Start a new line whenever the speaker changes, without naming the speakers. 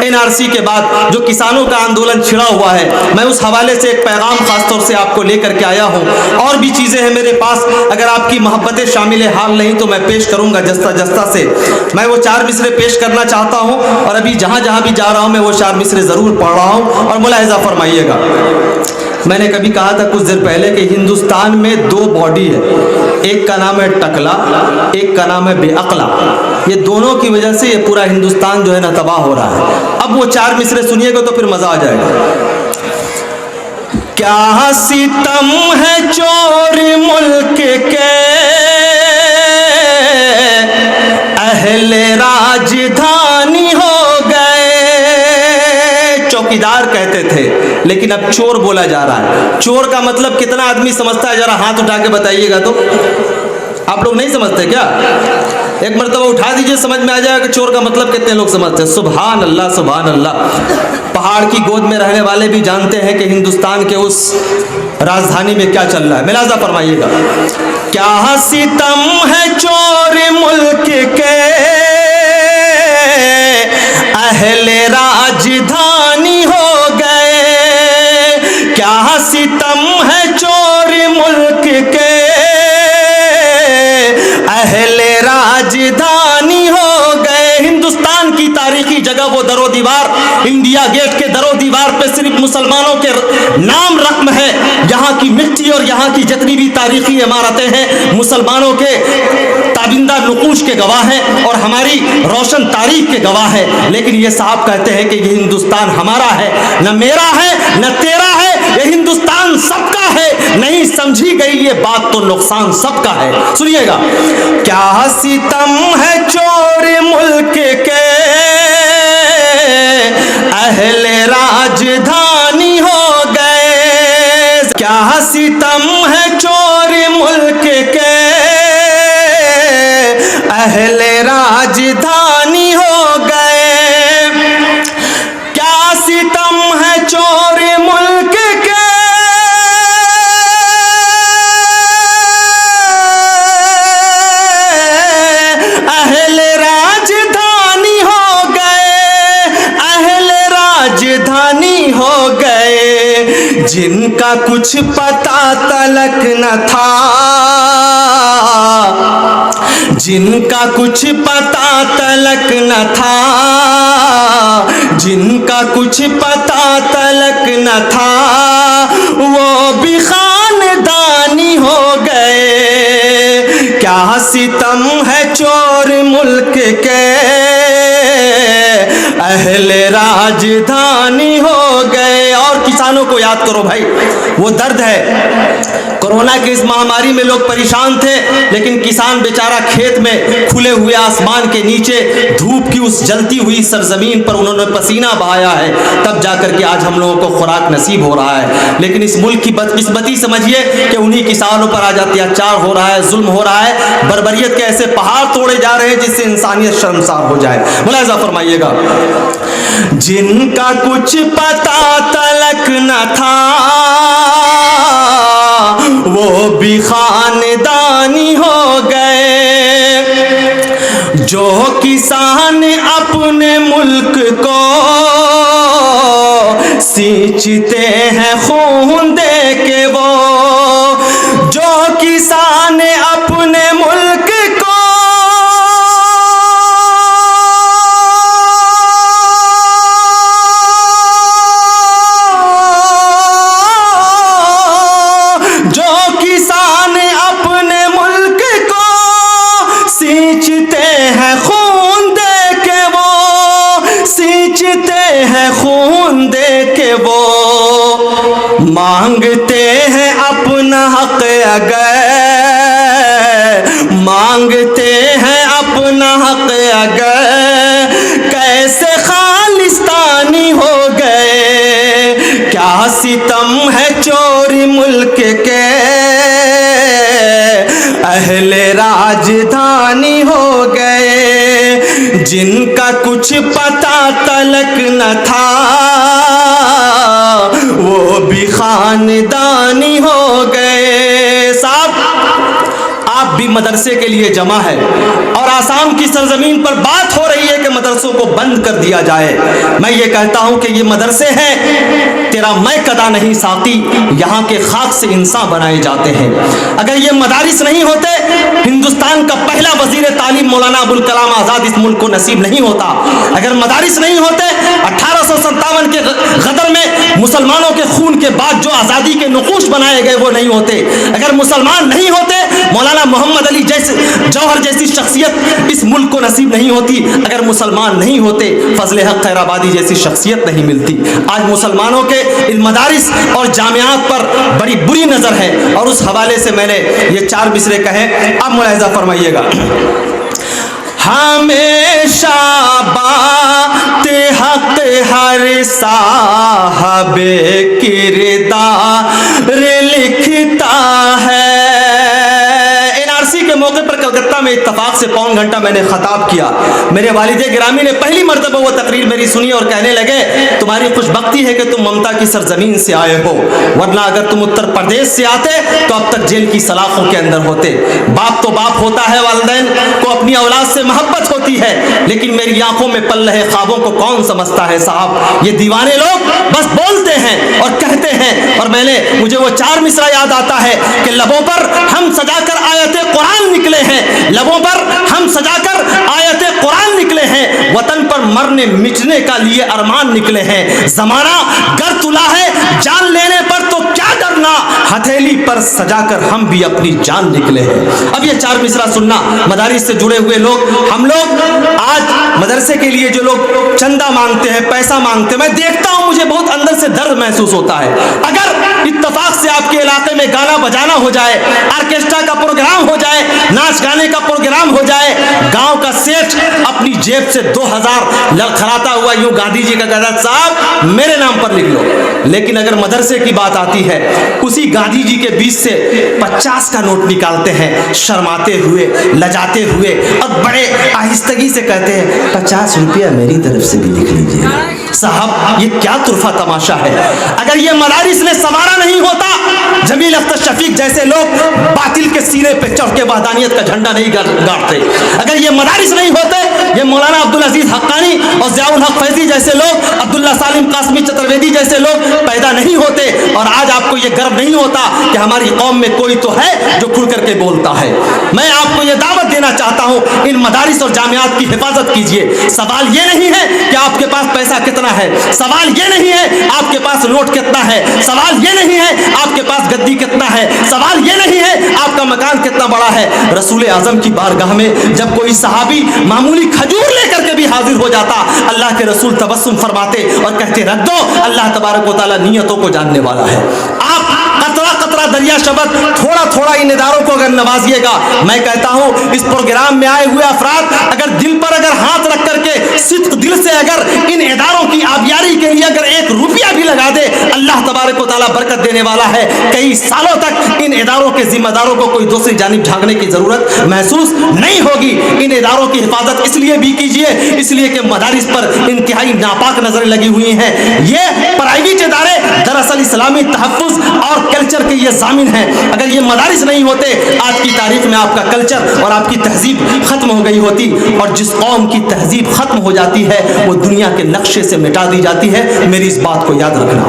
NRC के बाद जो किसानों का आंदोलन छिड़ा हुआ है, मैं उस हवाले से एक पैगाम खासतौर से आपको लेकर के आया हूँ। और भी चीज़ें हैं मेरे पास, अगर आपकी मोहब्बतें शामिल हाल नहीं तो मैं पेश करूँगा जस्ता जस्ता से। मैं वो 4 मिसरे पेश करना चाहता हूँ और अभी जहाँ जहाँ भी जा रहा हूँ मैं वो 4 मिसरे ज़रूर पढ़ रहा हूँ और मुलाहिज़ा फरमाइएगा। मैंने कभी कहा था कुछ देर पहले कि हिंदुस्तान में 2 बॉडी है, एक का नाम है टकला, एक का नाम है बेअक्ला। ये दोनों की वजह से ये पूरा हिंदुस्तान जो है ना तबाह हो रहा है। अब वो 4 मिसरे सुनिएगा तो फिर मजा आ जाएगा। क्या सितम है चोर मुल्क के, अहले राजधानी हो गए। चौकीदार कहते थे लेकिन अब चोर बोला जा रहा है। चोर का मतलब कितना आदमी समझता है, जरा हाथ उठा के बताइएगा। तो आप लोग नहीं समझते क्या? एक मर्तबा उठा दीजिए, समझ में आ जाएगा कि चोर का मतलब कितने लोग समझते हैं। सुभान अल्लाह सुभान अल्लाह। पहाड़ की गोद में रहने वाले भी जानते हैं कि हिंदुस्तान के उस राजधानी में क्या चल रहा है। मिलाजा फरमाइएगा। क्या सितम है चोर मुल्क के, अहले राजधानी हो गए। क्या सितम है चोर मुल्क के, अहले राजधानी हो गए। हिंदुस्तान की तारीखी जगह वो दरो दीवार, इंडिया गेट के दरो दीवार पे सिर्फ मुसलमानों के नाम रकम है। यहाँ की मिट्टी और यहाँ की जितनी भी तारीखी इमारतें हैं मुसलमानों के ताबिंदा नुकूश के गवाह हैं और हमारी रोशन तारीख के गवाह है। लेकिन ये साहब कहते हैं कि ये हिंदुस्तान हमारा है, न मेरा है न तेरा है, ये हिंदुस्तान सबका है। नहीं समझी गई ये बात तो नुकसान सबका है। सुनिएगा। क्या सितम है चोर मुल्क के, अहले राजधानी हो गए। क्या सितम है चोर मुल्क के, अहले राजधानी हो गए। क्या सितम है चोर मुल्क के, अहले राजधानी हो गए। अहले राजधानी हो गए। जिनका कुछ पता तलक न था, जिनका कुछ पता तलक न था, जिनका कुछ पता तलक न था, वो भी खानदानी हो गए। क्या सितम है चोर मुल्क के, अहले राजधानी हो गए। और किसानों को याद करो भाई, वो दर्द है। कोरोना की इस महामारी में लोग परेशान थे, लेकिन किसान बेचारा खेत में खुले हुए आसमान के नीचे धूप की उस जलती हुई सरजमीन पर उन्होंने पसीना बहाया है, तब जाकर के आज हम लोगों को खुराक नसीब हो रहा है। लेकिन इस मुल्क की बदकिस्मती समझिए कि उन्हीं किसानों पर आज अत्याचार हो रहा है, जुल्म हो रहा है, बर्बरियत के ऐसे पहाड़ तोड़े जा रहे हैं जिससे इंसानियत शर्मसार हो जाए। मुलाहिज़ा फरमाइएगा। जिनका कुछ पता तलक न था, वो भी खानदानी हो गए। जो किसान अपने मुल्क को सींचते हैं खून दे के, वो जो किसान अपने मुल्क को सींचते हैं खून दे के, वो सींचते हैं खून दे के, वो मांगते हैं अपना हक अगर, मांगते हैं अपना हक अगर, कैसे खालिस्तानी हो गए। क्या सितम है चोरी मुल्क के, अहले राजधानी हो गए। जिनका कुछ पता तलक न था, वो भी खानदानी हो गए। साहब आप भी मदरसे के लिए जमा है और आसाम की सरजमीन पर बात हो रही है कि मदरसों को बंद कर दिया जाए। मैं ये कहता हूं कि ये मदरसे हैं, तेरा मैं कदा नहीं साकी, यहाँ के खाक से इंसान बनाए जाते हैं। अगर ये मदारिस नहीं होते, हिंदुस्तान का पहला वजीर तालीम मौलाना अबुल कलाम आज़ाद इस मुल्क को नसीब नहीं होता। अगर मदारिस नहीं होते, 1857 के गदर में मुसलमानों के खून के बाद जो आज़ादी के नक़ूश बनाए गए वो नहीं होते। अगर मुसलमान नहीं होते, मौलाना मोहम्मद अली जौहर जैसी शख्सियत इस मुल्क को नसीब नहीं होती। अगर मुसलमान नहीं होते, फजल हक खैराबादी जैसी शख्सियत नहीं मिलती। आज मुसलमानों के इन मदारिस और जामियात पर बड़ी बुरी नज़र है और उस हवाले से मैंने ये 4 मिसरे कहे। अब मुलाहिज़ा फरमाइएगा। हमेशा बात हक हर साहबे किरदार लिखता है। एनआरसी के मौके पर कलकत्ता में इत्तफाक से पौन घंटा मैंने खताब किया। मेरे वालिदे गिरामी ने पहली मरतबा वो तकरीर मेरी सुनी और कहने लगे, तुम्हारी खुशबख्ती है कि तुम ममता की सरजमीन से आए हो, वरना अगर तुम उत्तर प्रदेश से आते तो अब तक जेल की सलाखों के अंदर होते। बाप तो बाप होता है, वालिदैन को अपनी औलाद से मोहब्बत होती है, लेकिन मेरी आंखों में पल रहे ख्वाबों को कौन समझता है साहब। ये दीवाने लोग बस बोलते हैं और कहते हैं। और मुझे वो 4 मिसरा याद आता है कि लबों पर हम सजाकर आयते कुरान निकले हैं, लबों पर हम सजाकर आयते कुरान निकले हैं, वतन पर मरने मिटने का लिए अरमान निकले हैं। जमाना गर तुला है जान लेने पर तो क्या डरना, हथेली पर सजाकर हम भी अपनी जान निकले हैं। अब ये 4 मिसरा सुनना। मदारिस से जुड़े हुए लोग, हम लोग आज मदरसे के लिए जो लोग चंदा मांगते हैं, पैसा मांगते हैं, मैं देखता हूं, मुझे बहुत अंदर से दर्द महसूस होता है। अगर इत्तफाक से आपके इलाके में गाना बजाना हो जाए, ऑर्केस्ट्रा का प्रोग्राम हो जाए, नाच गाने का प्रोग्राम हो जाए, गांव का सेठ अपनी जेब से 2000 लड़खड़ाता हुआ यूं गांधी जी का कहता, साहब मेरे नाम पर लिख लो। लेकिन अगर मदरसे की बात आती है, उसी गांधी जी के बीच से 50 का नोट निकालते हैं, शर्माते हुए, लजाते हुए और बड़े आहिस्तगी से कहते हैं 50 रुपया मेरी तरफ से भी लिख लीजिए। साहब ये क्या तुरफा तमाशा है। अगर ये मदारिस ने संवारा नहीं होता, जमील अख्तर शफीक जैसे लोग बातिल के सीने पे चढ़ के वहदानियत का झंडा नहीं गाड़ते। अगर ये मदारिस नहीं होते, ये मौलाना अब्दुल अजीज हक्कानी और ज़ियाउल हक फैजी जैसे लोग, अब्दुल्ला सालिम कासमी चतुर्वेदी जैसे लोग पैदा नहीं होते। और आज आपको ये गर्व नहीं होता कि हमारी कौम में कोई तो है जो खुल करके बोलता है। मैं आपको ये दावत देना चाहता हूँ, इन मदारिस और जामियात की हिफाजत कीजिए। सवाल ये नहीं है कि आपके पास पैसा कितना है, सवाल ये नहीं है आपके पास नोट कितना है, सवाल ये नहीं है आपके पास गद्दी कितना है, सवाल ये नहीं है आपका मकान कितना बड़ा है। रसूल आजम की बारगाह में जब कोई सहाबी मामूली खजूर लेकर के भी हाजिर हो जाता, अल्लाह के रसूल तबस्सुम फरमाते और कहते, रख दो, अल्लाह तबारक व तआला नियतों को जानने वाला है। आप कतरा कतरा दरिया शबद थोड़ा थोड़ा इन इदारों को अगर नवाजिएगा, मैं कहता हूं इस प्रोग्राम में आए हुए अफराद अगर दिल पर अगर हाथ रख करके सिद्क दिल से अगर इन इदारों की आबियारी के लिए अगर 1 रुपया भी लगा दे, अल्लाह तबारक व तआला बरकत देने वाला है। कई सालों तक इन इदारों के जिम्मेदारों को कोई दूसरी जानिब झांकने की जरूरत महसूस नहीं होगी। इन इदारों की हिफाजत इसलिए भी कीजिए, इसलिए कि मदारिस पर इंतहाई नापाक नजरें लगी हुई हैं। ये प्राइवेट इदारे दरअसल इस्लामी तहफ़्फ़ुज़ और कल्चर के ये ज़ामिन हैं। अगर ये मदारिस नहीं होते, आज की तारीख में आपका कल्चर और आपकी तहजीब खत्म हो गई होती। और जिस कौम की तहजीब खत्म हो जाती है, वो दुनिया के नक्शे से मिटा दी जाती है। मेरी इस बात को याद रखना।